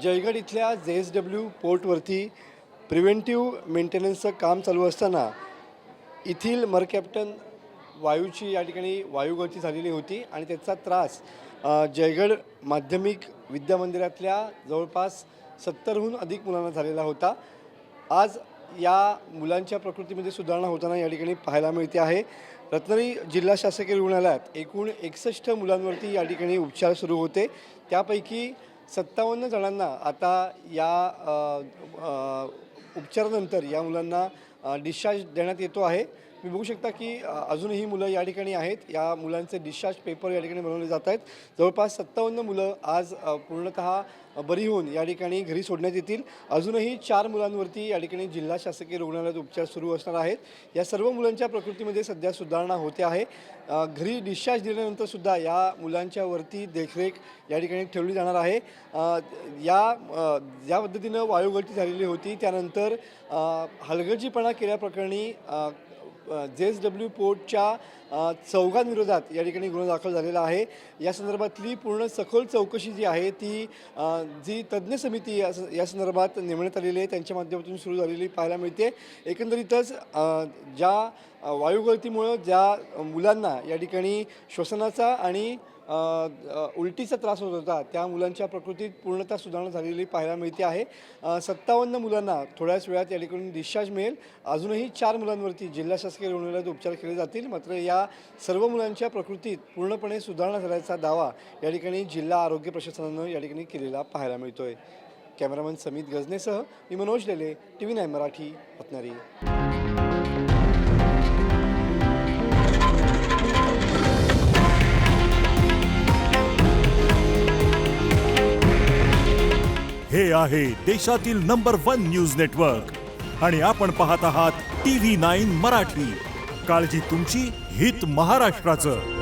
जयगड इथल्या JSW पोर्टवरती preventive मेंटेनन्सचं काम चालू असताना येथील मरकॅप्टन वायूची या ठिकाणी वायुगळती झालेली होती आणि त्याचा त्रास जयगड माध्यमिक विद्यामंदिरातल्या जवळपास 70हून अधिक मुलांना झालेला होता। आज या मुलांच्या प्रकृतीमध्ये सुधारणा होताना या ठिकाणी पाहायला मिळते आहे। रत्नागिरी जिल्हा शासकीय रुग्णालयात एकूण 61 मुलांवरती या ठिकाणी उपचार सुरू होते। त्यापैकी 57 जणांना आता या उपचारानंतर या मुलांना डिस्चार्ज देण्यात येतो आहे। मी बघू शकता की अजूनही मुलं या ठिकाणी आहेत। या मुलांचे डिस्चार्ज पेपर या ठिकाणी बनवले जात आहेत। जवळपास 57 मुलं आज पूर्णतः बरी होऊन या ठिकाणी घरी सोडण्यात येतील। अजूनही 4 मुलांवरती या ठिकाणी जिल्हा शासकीय रुग्णालयात उपचार सुरू असणार आहेत। या सर्व मुलांच्या प्रकृतीमध्ये सध्या सुधारणा होते आहे। घरी डिस्चार्ज दिल्यानंतर सुद्धा या मुलांच्यावरती देखरेख या ठिकाणी ठेवली जाणार आहे। ज्या पद्धतीनं वायुगळती झालेली होती त्यानंतर हलगर्जीपणा केल्याप्रकरणी JSW पोर्टच्या चौघांविरोधात या ठिकाणी गुन्हा दाखल झालेला आहे। या संदर्भातली पूर्ण सखोल चौकशी जी आहे ती जी तज्ज्ञ समिती या संदर्भात नेमण्यात आलेली आहे त्यांच्या माध्यमातून सुरू झालेली पाहायला मिळते। एकंदरीतच ज्या वायुगळतीमुळं ज्या मुलांना या ठिकाणी श्वसनाचा आणि उलटीचा त्रास होत होता त्या मुलांच्या प्रकृतीत पूर्णतः सुधारणा झालेली पाहायला मिळते आहे। 57 मुलांना थोड्याच वेळात या ठिकाणी डिस्चार्ज मिळेल। अजूनही 4 मुलांवरती जिल्हा शासकीय रुग्णालयात उपचार केले जातील। मात्र या सर्व मुलांच्या प्रकृतीत पूर्णपणे सुधारणा झाल्याचा दावा या ठिकाणी जिल्हा आरोग्य प्रशासनानं या ठिकाणी केलेला पाहायला मिळतोय। कॅमेरामन समित गजनेसह मी मनोज लेले, TV9 मराठी, रत्नागिरी। हे आहे देशातील नंबर 1 न्यूज नेटवर्क आणि आपण पाहत आहात TV9 मराठी। काळजी तुमची, हित महाराष्ट्राचं।